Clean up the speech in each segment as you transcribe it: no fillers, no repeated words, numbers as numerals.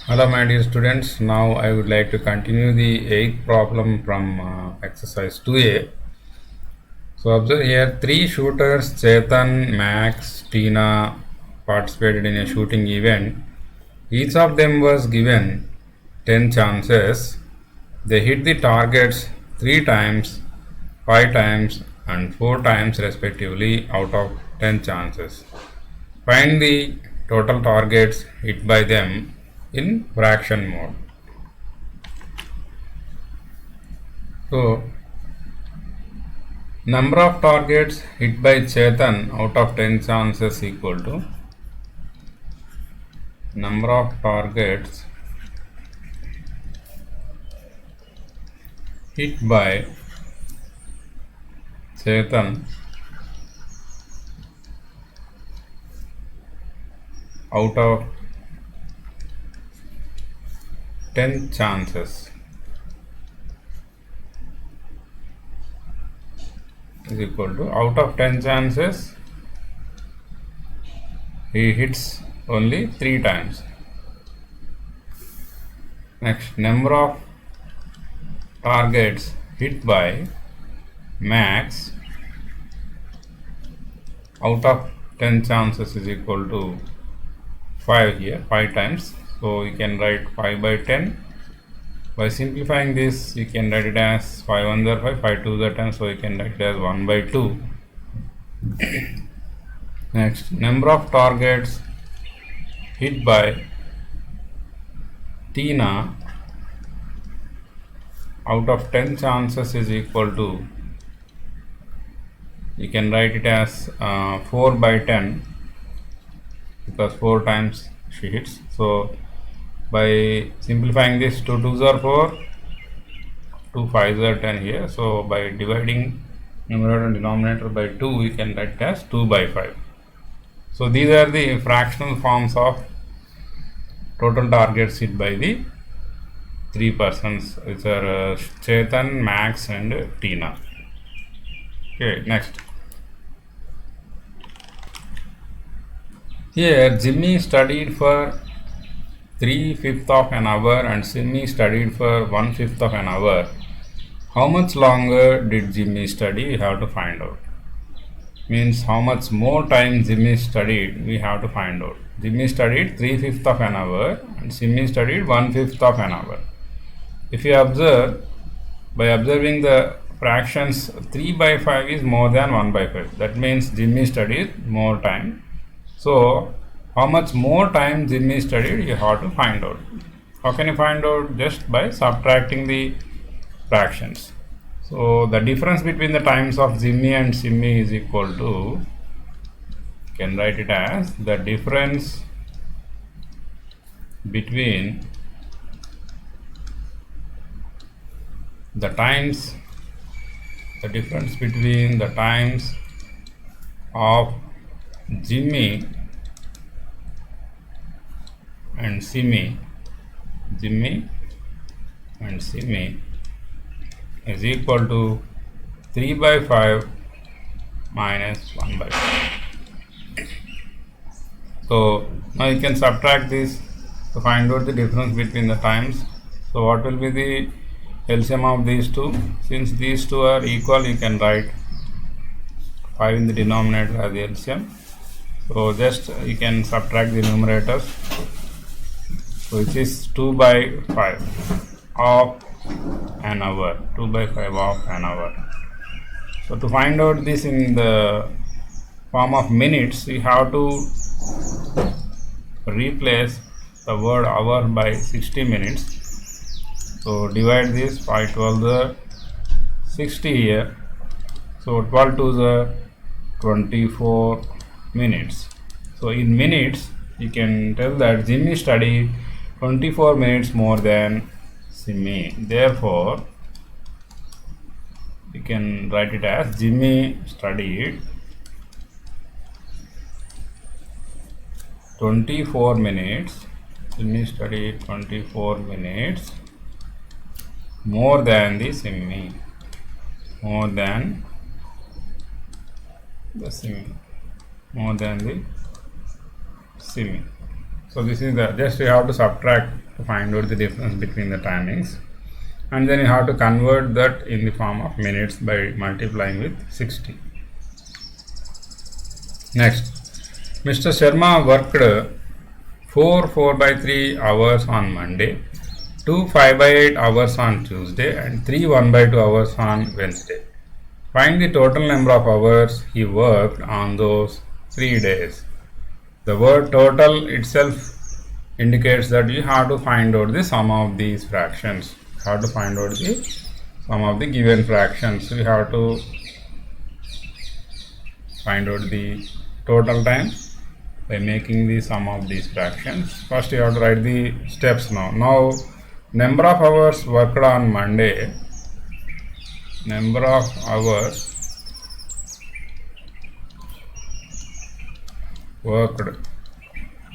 Hello my dear students, now I would like to continue the 8th problem from exercise 2a. So observe here, three shooters Chetan, Max, Tina participated in a shooting event. Each of them was given 10 chances. They hit the targets 3 times, 5 times and 4 times respectively out of 10 chances. Find the total targets hit by them in fraction mode. So, number of targets hit by Chetan out of 10 chances equal to number of targets hit by Chetan out of 10 chances is equal to out of 10 chances he hits only 3 times. Next, number of targets hit by Max out of 10 chances is equal to 5 here, 5 times. So you can write 5 by 10. By simplifying this, you can write it as 5 1 are 5, 5 2 are 10, so you can write it as 1 by 2. Next, number of targets hit by Tina out of 10 chances is equal to, you can write it as 4 by 10 because 4 times she hits. So by simplifying this, 2 2s are 4, 2 5s are 10 here. So by dividing numerator and denominator by 2, we can write it as 2 by 5. So these are the fractional forms of total targets hit by the 3 persons, which are Chetan, Max and Tina. Okay, next. Here Jimmy studied for 3/5 of an hour and Simmy studied for 1/5 of an hour. How much longer did Jimmy study? We have to find out. Means how much more time Jimmy studied, we have to find out. Jimmy studied 3/5 of an hour and Simmy studied 1/5 of an hour. If you observe, by observing the fractions, 3 by 5 is more than 1 by 5. That means Jimmy studied more time. So how much more time Jimmy studied, you have to find out. How can you find out? Just by subtracting the fractions. So the difference between the times of Jimmy and Simmy is equal to, you can write it as the difference between the times, the difference between the times of Jimmy and Simmy, Jimmy and Simmy is equal to 3 by 5 minus 1 by 5. So now you can subtract this to find out the difference between the times. So what will be the LCM of these two? Since these two are equal, you can write 5 in the denominator as the LCM. So just you can subtract the numerators, which is 2 by 5 of an hour, 2 by 5 of an hour. So to find out this in the form of minutes, we have to replace the word hour by 60 minutes. So divide this, 5 12 the 60 here. So 12 to the 24 minutes. So in minutes, you can tell that Jimmy studied 24 minutes more than Simmy. Therefore, you can write it as Jimmy studied 24 minutes. Jimmy studied 24 minutes more than the Simmy. More than the Simmy. More than the Simmy. So this is the, just we have to subtract to find out the difference between the timings, and then you have to convert that in the form of minutes by multiplying with 60. Next, Mr. Sharma worked 4 by 3 hours on Monday, 2 5 by 8 hours on Tuesday, and 3 1 by 2 hours on Wednesday. Find the total number of hours he worked on those 3 days. The word total itself indicates that you have to find out the sum of these fractions. How to find out the sum of the given fractions. We have to find out the total time by making the sum of these fractions. First you have to write the steps now. Now number of hours worked on Monday, number of hours worked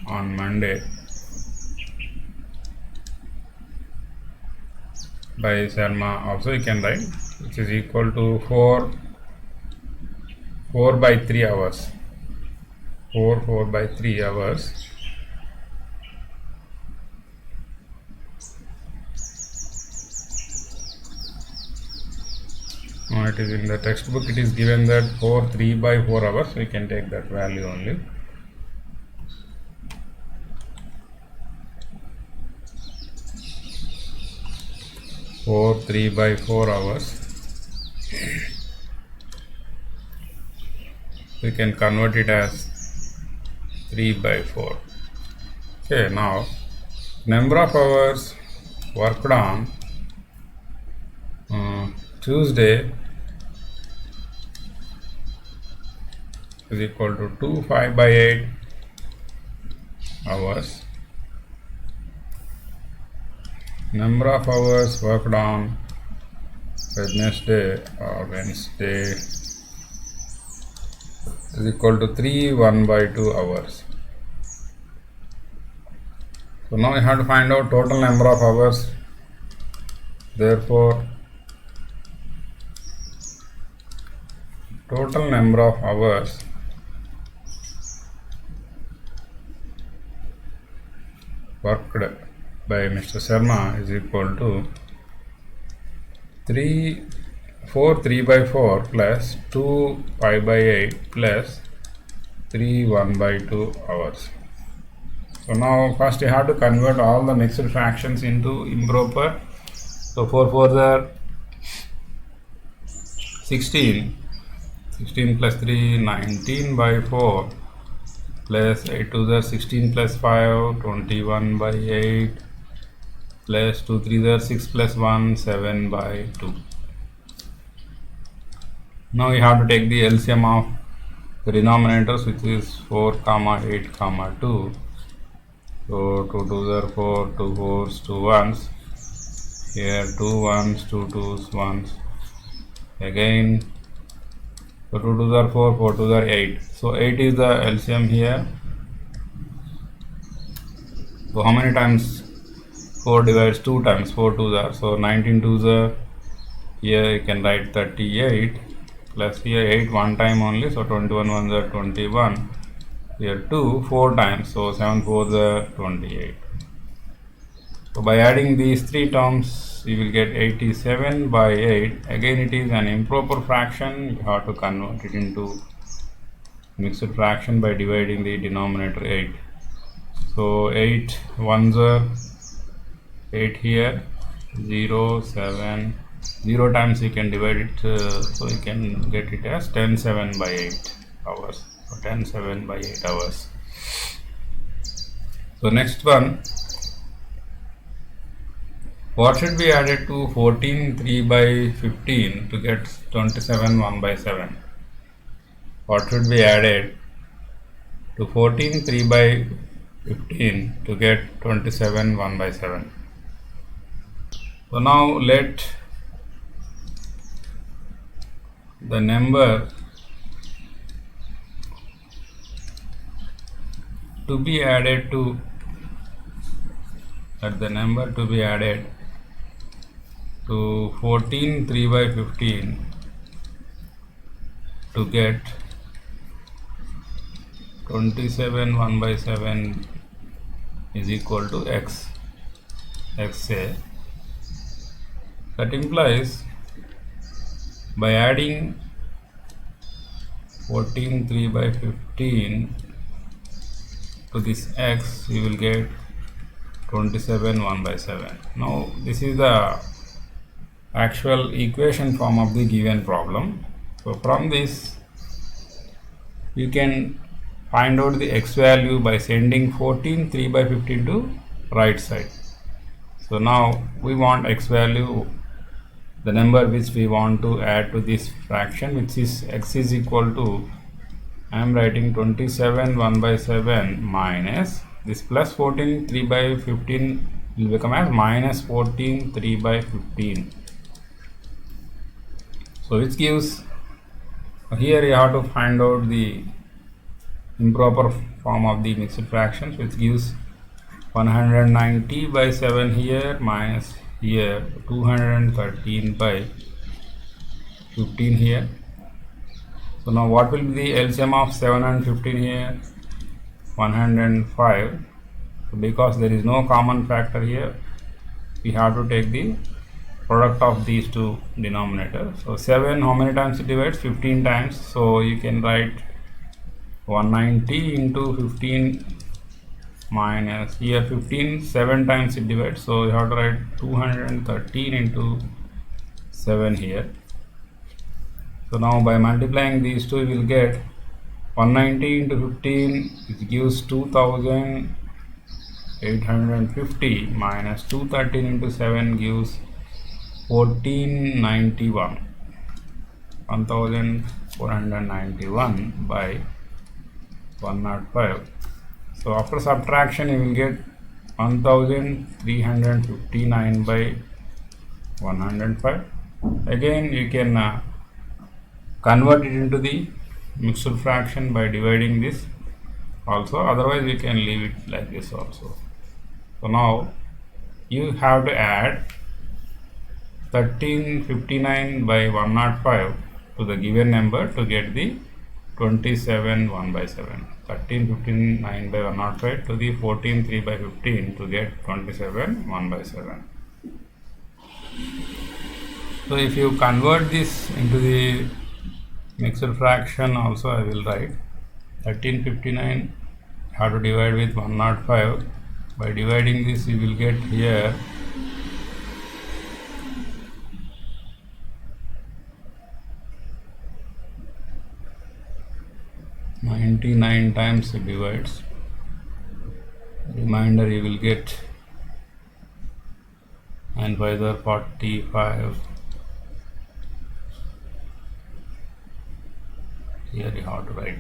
on Monday by Sharma, also you can write, which is equal to 4 by 3 hours. 4 by 3 hours now it is in the textbook, it is given that 3 by 4 hours, so you can take that value only. For 3 by 4 hours, we can convert it as 3 by 4. Okay, now number of hours worked on Tuesday is equal to 2 5 by 8 hours. Number of hours worked on Wednesday is equal to 3 1 by 2 hours. So now you have to find out total number of hours. Therefore, total number of hours worked by Mr. Sharma is equal to 4 3 by 4 plus 2 5 by 8 plus 3 1 by 2 hours. So now first you have to convert all the mixed fractions into improper. So 4 4s are 16 plus 3 19 by 4 plus 8 2s are 16 plus 5 21 by 8 plus 2 3s are 6 plus 1 7 by 2. Now you have to take the LCM of the denominators, which is 4 comma 8 comma 2. So 2 2s are 4, 2 4s, 2 1s. Here 2 1s, 2 2s, 1s. Again, so 2 2s are 4, 4 2s are 8. So 8 is the LCM here. So how many times 4 divides 2 times 4 2s are? So 19 2s are, here you can write 38 plus here 8 one time only, so 21 1s are 21. Here 2 4 times, so 7 4s are 28. So by adding these three terms, you will get 87 by 8. Again, it is an improper fraction. You have to convert it into mixed fraction by dividing the denominator 8. So 8 1s are 8 here, 0 7, 0 times you can divide it, so you can get it as 10 7 by 8 hours. So 10 7 by 8 hours. So next one, what should be added to 14 3 by 15 to get 27 1 by 7? What should be added to 14 3 by 15 to get 27 1 by 7? So now let the number to be added to to 14 3 by 15 to get 27 1 by 7 is equal to x. XA. That implies by adding 14 3 by 15 to this X, you will get 27 1 by 7. Now this is the actual equation form of the given problem. So from this you can find out the X value by sending 14 3 by 15 to right side. So now we want X value, the number which we want to add to this fraction, which is X is equal to, I am writing 27 1 by 7 minus this plus 14 3 by 15 will become as minus 14 3 by 15. So which gives, here you have to find out the improper form of the mixed fractions, which gives 190 by 7 here minus here 213 by 15 here. So now what will be the LCM of 7 and 15 here? 105. So because there is no common factor here, we have to take the product of these two denominators. So 7, how many times it divides? 15 times. So you can write 190 into 15 minus here 15, 7 times it divides. So you have to write 213 into 7 here. So now by multiplying these two, you will get 190 into 15, it gives 2850 minus 213 into 7 gives 1491, 1491 by 105. So after subtraction you will get 1359 by 105. Again you can convert it into the mixed fraction by dividing this also, otherwise you can leave it like this also. So now you have to add 1359 by 105 to the given number to get the 27 1 by 7. 1359 by 105 to the 14 3 by 15 to get 27 1 by 7. So if you convert this into the mixed fraction also, I will write 1359 have to divide with 105. By dividing this you will get here 99 times it divides. Remainder you will get 9 5 are 45. Here you have to write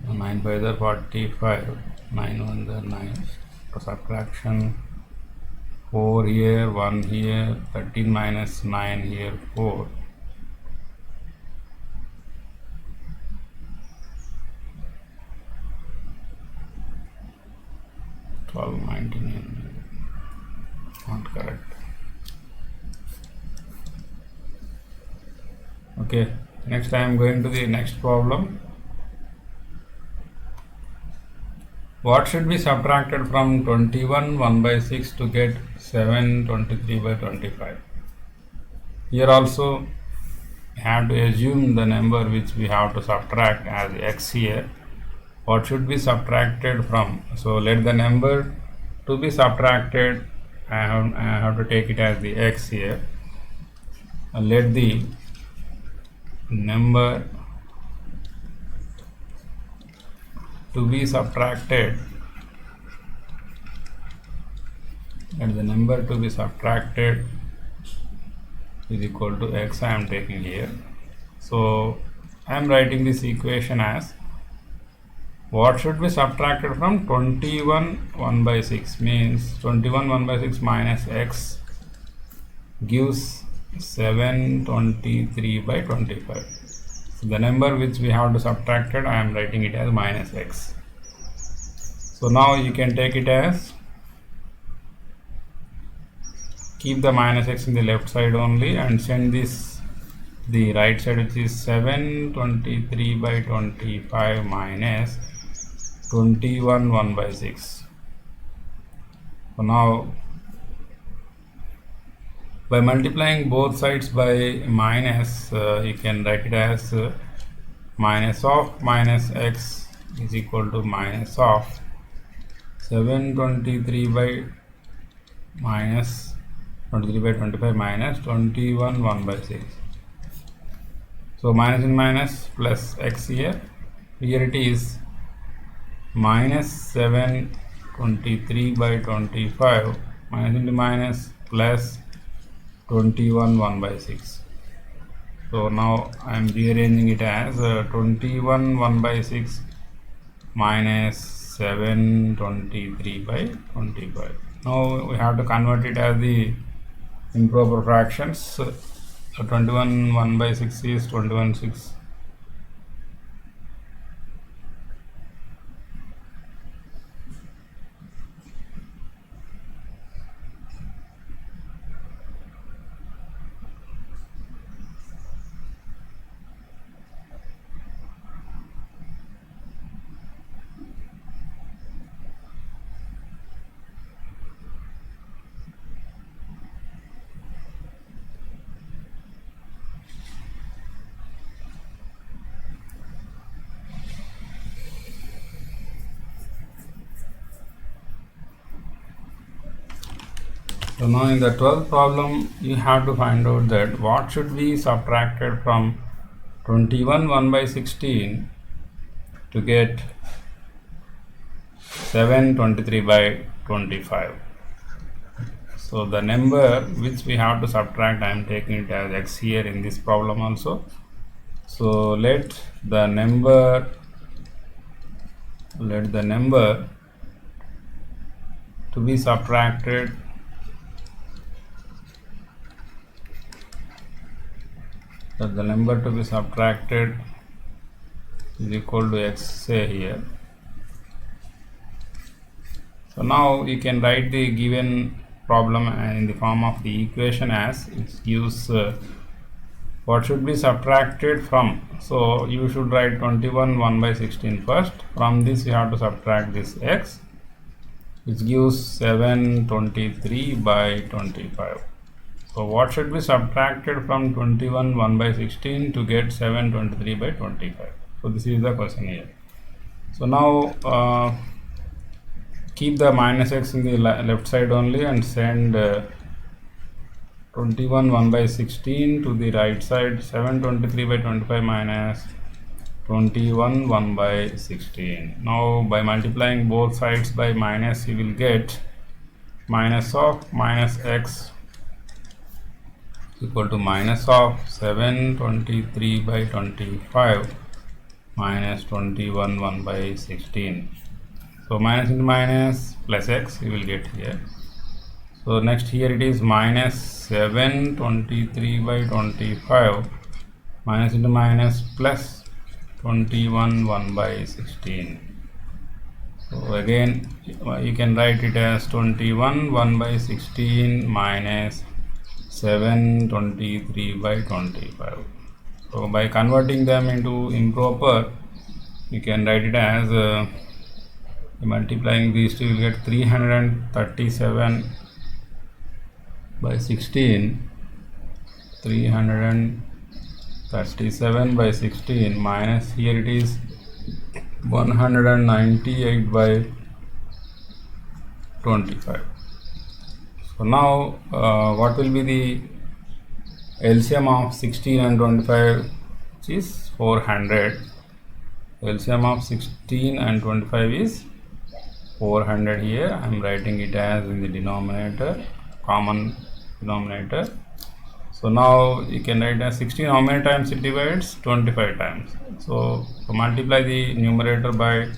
9 5 are 45, 9 1 are 9. So subtraction 4 here, 1 here, 13 minus 9 here, 4. 1299, not correct. Okay, next I am going to the next problem. What should be subtracted from 21 1 by 6 to get 7 23 by 25? Here also have to assume the number which we have to subtract as x here. What should be subtracted from? So let the number to be subtracted, I have to take it as the x here, and let the number to be subtracted, and the number to be subtracted is equal to x I am taking here. So I am writing this equation as what should be subtracted from 21 1 by 6, means 21 1 by 6 minus x gives 723 by 25. So the number which we have to subtracted, I am writing it as minus x. So now you can take it as, keep the minus x in the left side only and send this the right side, which is 723 by 25 minus 21 1 by 6. So now by multiplying both sides by minus, you can write it as minus of minus x is equal to minus of 723 by minus 23 by 25 minus 21 1 by 6. So minus in minus plus x here. Here it is minus 723 by 25 minus into minus plus 21 1 by 6. So now I am rearranging it as 21 1 by 6 minus 723 by 25. Now we have to convert it as the improper fractions. So 21 1 by 6 is 21 6. So now in the 12th problem, you have to find out that what should be subtracted from 21 1 by 16 to get 723 by 25. So the number which we have to subtract, I am taking it as x here in this problem also. So let the number to be subtracted is equal to x, say here. So now you can write the given problem in the form of the equation as it gives what should be subtracted from. So you should write 21 1 by 16 first. From this you have to subtract this x, which gives 723 by 25. So what should be subtracted from 21 1 by 16 to get 723 by 25? So this is the question here. So now keep the minus x in the left side only and send 21 1 by 16 to the right side. 723 by 25 minus 21 1 by 16. Now by multiplying both sides by minus, you will get minus of minus x equal to minus of 723 by 25 minus 21 1 by 16. So minus into minus plus x you will get here. So next here it is minus 723 by 25 minus into minus plus 21 1 by 16. So again you can write it as 21 1 by 16 minus 723 by 25. So by converting them into improper, you can write it as multiplying these two, you will get 337 by 16, 337 by 16 minus here it is 198 by 25. So now what will be the LCM of 16 and 25, which is 400. LCM of 16 and 25 is 400 here. I am writing it as in the denominator, common denominator. So now you can write as 16, how many times it divides? 25 times. So multiply the numerator by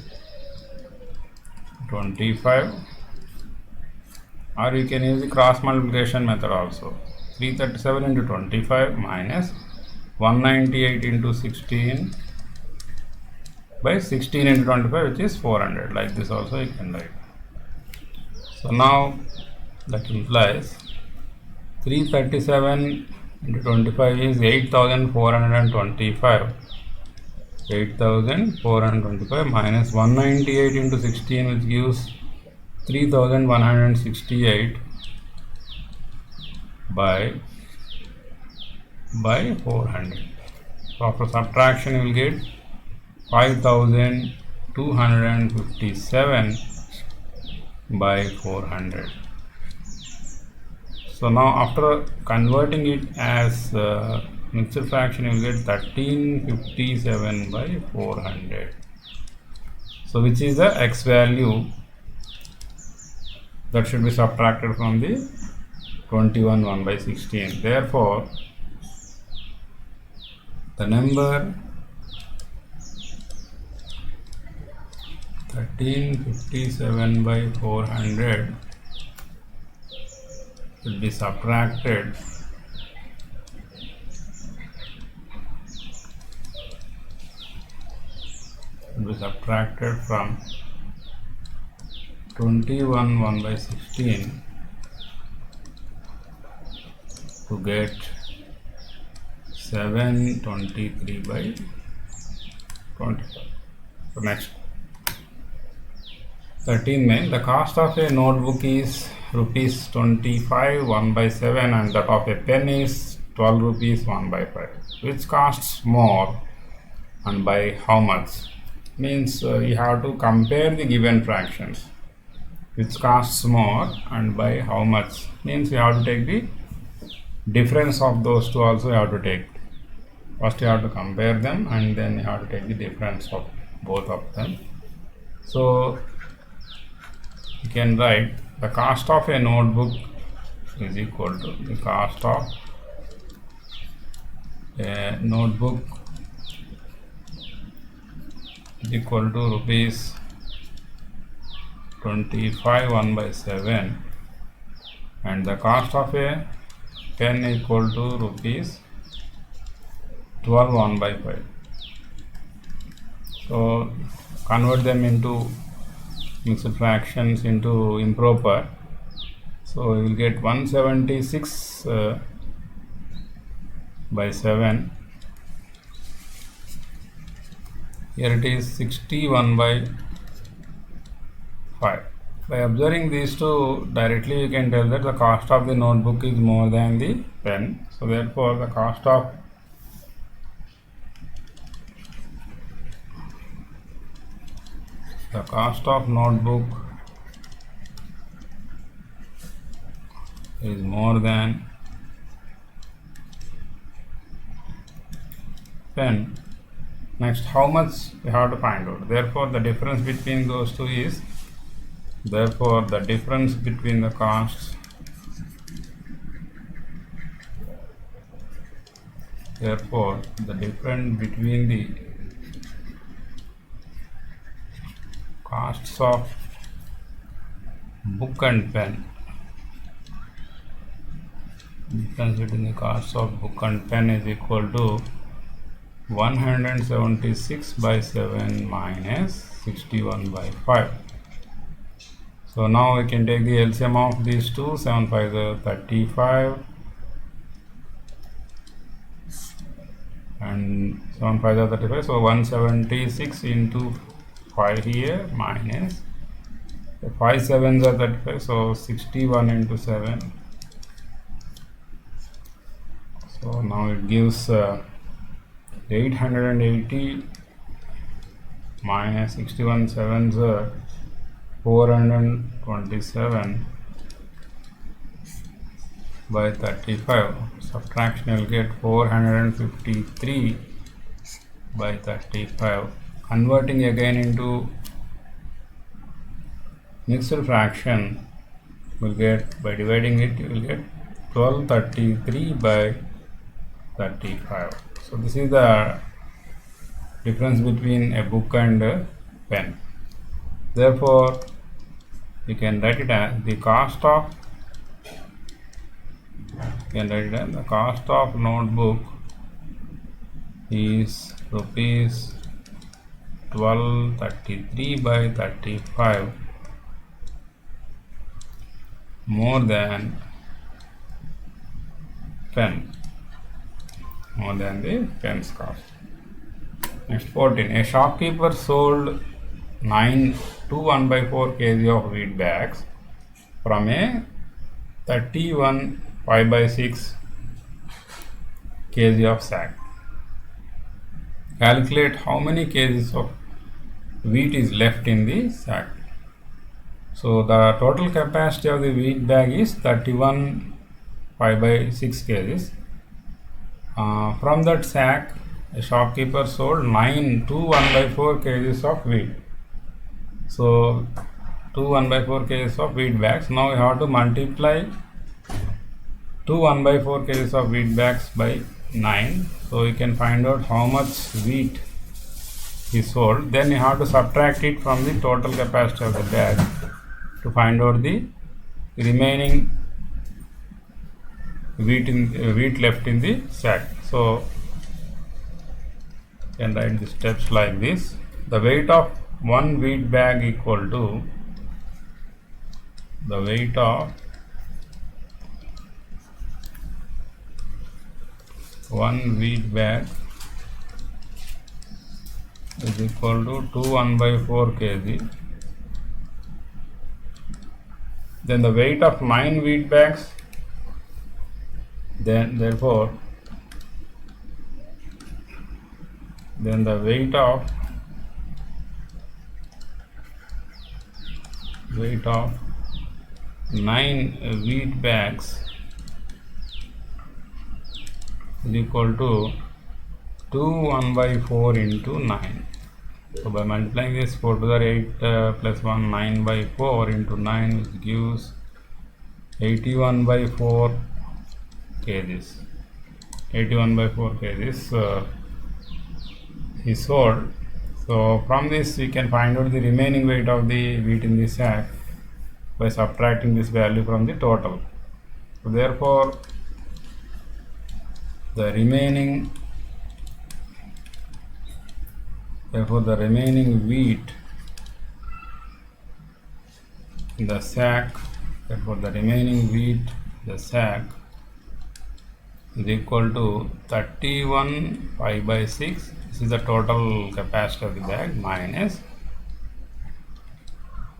25, or you can use the cross multiplication method also. 337 into 25 minus 198 into 16 by 16 into 25, which is 400. Like this also you can write. So now that implies 337 into 25 is 8425. 8425 minus 198 into 16, which gives 3168 by 400. So after subtraction you will get 5257 by 400. So now after converting it as mixed fraction you will get 1357 by 400. So which is the x value that should be subtracted from the 21 1 by 16. Therefore the number 1357 by 400 should be subtracted from 21 1 by 16 to get 723 by 25. So next 13 में the cost of a notebook is rupees 25 1 by 7 and that of a pen is 12 rupees 1 by 5. Which costs more and by how much? Means you have to compare the given fractions. Which costs more and by how much? Means you have to take the difference of those two also you have to take. First you have to compare them and then you have to take the difference of both of them. So you can write the cost of a notebook is equal to the cost of a notebook is equal to rupees 25 1 by 7 and the cost of a pen is equal to rupees 12 1 by 5. So convert them into mixed fractions into improper. So you will get 176 by 7. Here it is 61 by 5. By observing these two, directly you can tell that the cost of the notebook is more than the pen. So therefore the cost of notebook is more than pen. Next, how much you have to find out. Therefore the difference between those two is, therefore the difference between the costs, therefore the difference between the costs of book and pen, difference between the costs of book and pen is equal to 176 by 7 minus 61 by 5. So now we can take the LCM of these two. 7 5 is 35 and 7 5 is 35. So 176 into 5 here minus 5 7s are 35. So 61 into 7. So now it gives 880 minus 61 7s are 427 by 35. Subtraction will get 453 by 35. Converting again into mixed fraction will get, by dividing it you will get 1233 by 35. So this is the difference between a book and a pen. Therefore you can write it as the cost of, the cost of notebook is rupees 1233 by 35 more than pen, more than the pen's cost. Next 14. A shopkeeper sold two 1/4 kg of wheat bags from a 31 5/6 kg of sack. Calculate how many kgs of wheat is left in the sack. So the total capacity of the wheat bag is 31 5/6 kgs. From that sack, a shopkeeper sold 9 2 1/4 kgs of wheat. So 2 1/4 kgs of wheat bags. Now we have to multiply 2 1/4 kgs of wheat bags by 9. So you can find out how much wheat is sold. Then you have to subtract it from the total capacity of the bag to find out the remaining wheat left in the sack. So you can write the steps like this. The weight of one wheat bag equal to the weight of one wheat bag is equal to 2 1/4 kg. Then the weight of 9 wheat bags, then the weight of 9 wheat bags is equal to 2 1/4 into 9. So by multiplying this, 4 to the 8 plus 1, 9/4 into 9, which gives 81/4 kgs. 81/4 kgs is sold. So from this we can find out the remaining weight of the wheat in the sack by subtracting this value from the total. So therefore the remaining wheat in the sack, is equal to 31 5/6. This is the total capacity of the bag minus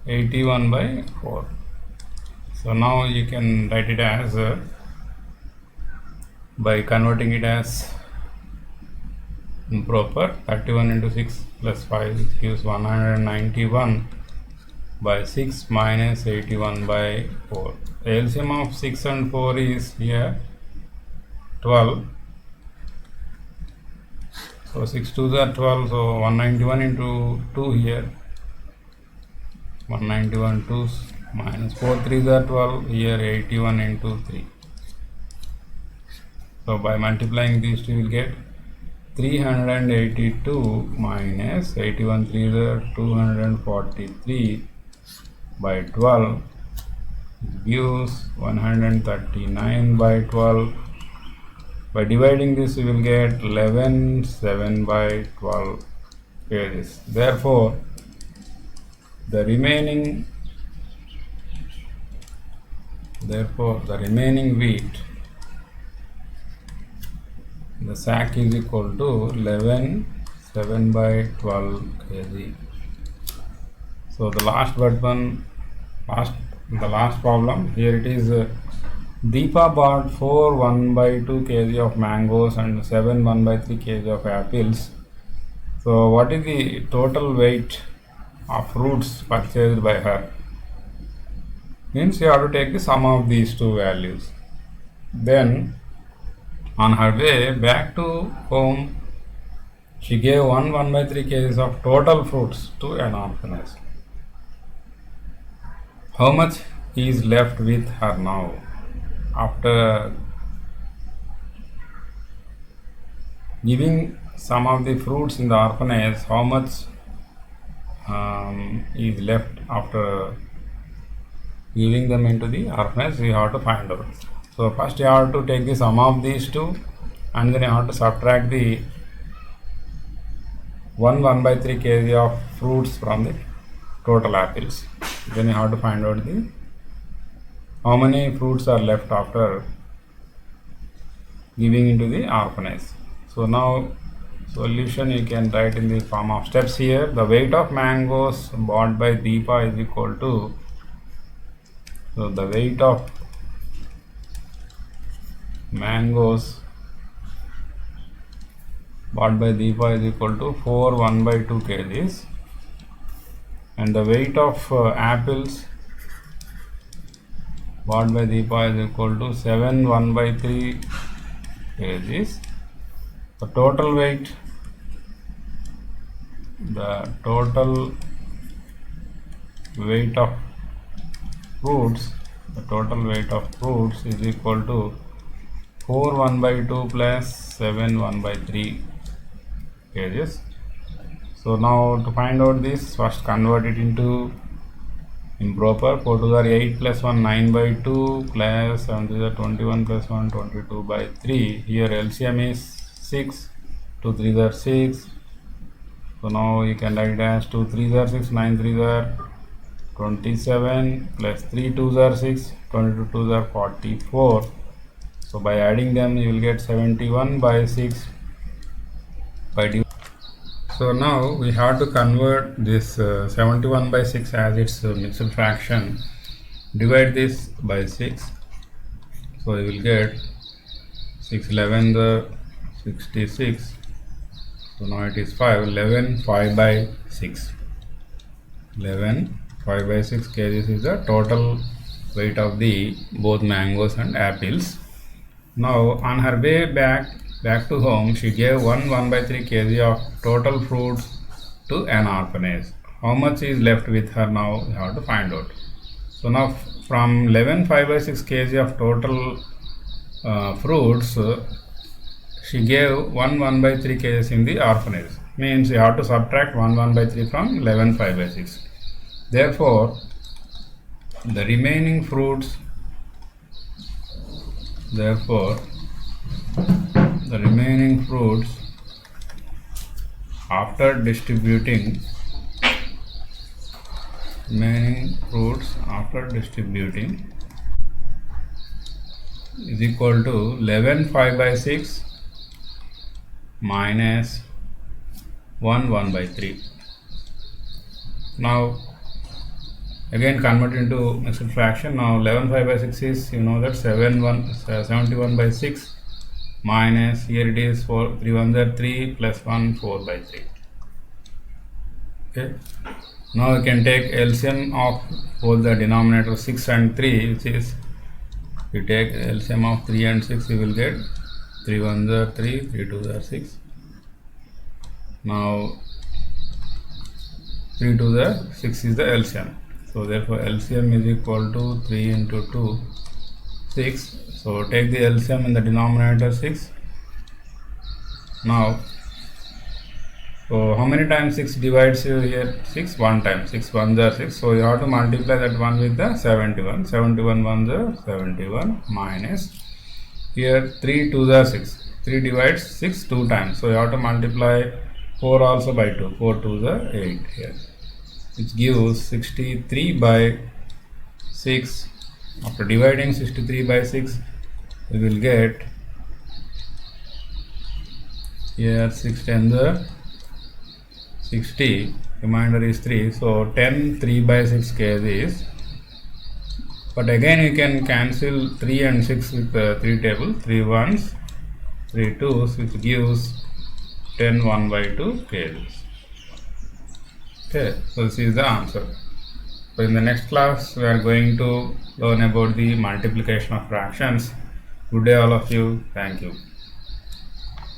81/4. So now you can write it as by converting it as improper. 31 into 6 plus 5, which gives 191/6 minus 81/4. The LCM of 6 and 4 is here 12. So 6 2s are 12. So 191 into 2 here. 191 2s minus 4 3s are 12. Here 81 into 3. So by multiplying these two, you will get 382 minus 81 3s are 243/12 gives 139/12. By dividing this, you will get 11 7/12 kgs. Therefore the remaining wheat in the sack is equal to 11 7/12 kg. So the last problem here, it is Deepa bought 4 1/2 kg of mangoes and 7 1/3 kg of apples. So what is the total weight of fruits purchased by her? Means you have to take the sum of these two values. Then on her way back to home, she gave 1 1/3 kg of total fruits to an orphanage. How much is left with her now? After giving some of the fruits in the orphanage, how much is left after giving them into the orphanage? We have to find out. So first you have to take the sum of these two, and then you have to subtract the 1 1/3 kg of fruits from the total apples. Then you have to find out how many fruits are left after giving into the orphanage. So now Solution you can write in the form of steps here. The weight of mangoes bought by Deepa is equal to, so the weight of mangoes bought by Deepa is equal to 4 1/2 kgs, and the weight of apples bought by Deepa is equal to 7 1/3 kgs. The total weight of fruits is equal to 4 1/2 plus 7 1/3 kgs. So now to find out this, first convert it into improper. 4 to the 8 plus 1 9/2 plus 7 to the 21 plus 1 22/3. Here LCM is 6, 2 3s are 6. So now you can write as 2 3s are 6, 9 3s are 27 plus 3 2s are 6, 22 2s are 44. So by adding them you will get 71/6 by dividing. So now we have to convert this 71/6 as its mixed fraction. Divide this by 6. So you will get 6 11 the 66. So now it is 5 11 5/6. 11 5/6 kgs is the total weight of the both mangoes and apples. Now on her way back to home, she gave 1/3 kg of total fruits to an orphanage. How much is left with her now? We have to find out. So now from 11 5/6 kg of total fruits, she gave 1/3 kg in the orphanage. Means you have to subtract 1/3 from 11 5/6. Therefore, the remaining fruits after distributing is equal to 11 5/6 minus 1 1/3. Now again convert into mixed fraction. Now 11 5/6 is, you know that 71/6 minus, here it is 4 3 1s are 3 plus 1 4/3. Okay, now you can take LCM of both the denominator 6 and 3, which is, you take LCM of 3 and 6, you will get 3 1s are 3, 3 2s are 6. Now 3 2s are 6 is the LCM. So therefore LCM is equal to 3 into 2 6. So take the LCM in the denominator 6. Now, so how many times 6 divides here? 6 1 time. 6 1s are 6. So you have to multiply that one with the 71. 71 1s are 71 minus, here 3 2s are 6. 3 divides 6 2 times. So you have to multiply 4 also by 2. 4 2s are 8 here, which gives 63/6. After dividing 63/6, we will get, here 6 10s are 60, remainder is 3. So 10 3/6 kgs. But again you can cancel 3 and 6 with the 3 table. 3 1s, 3 2s, which gives 10 1/2 kgs. Okay, so this is the answer. So in the next class we are going to learn about the multiplication of fractions. Good day all of you. Thank you.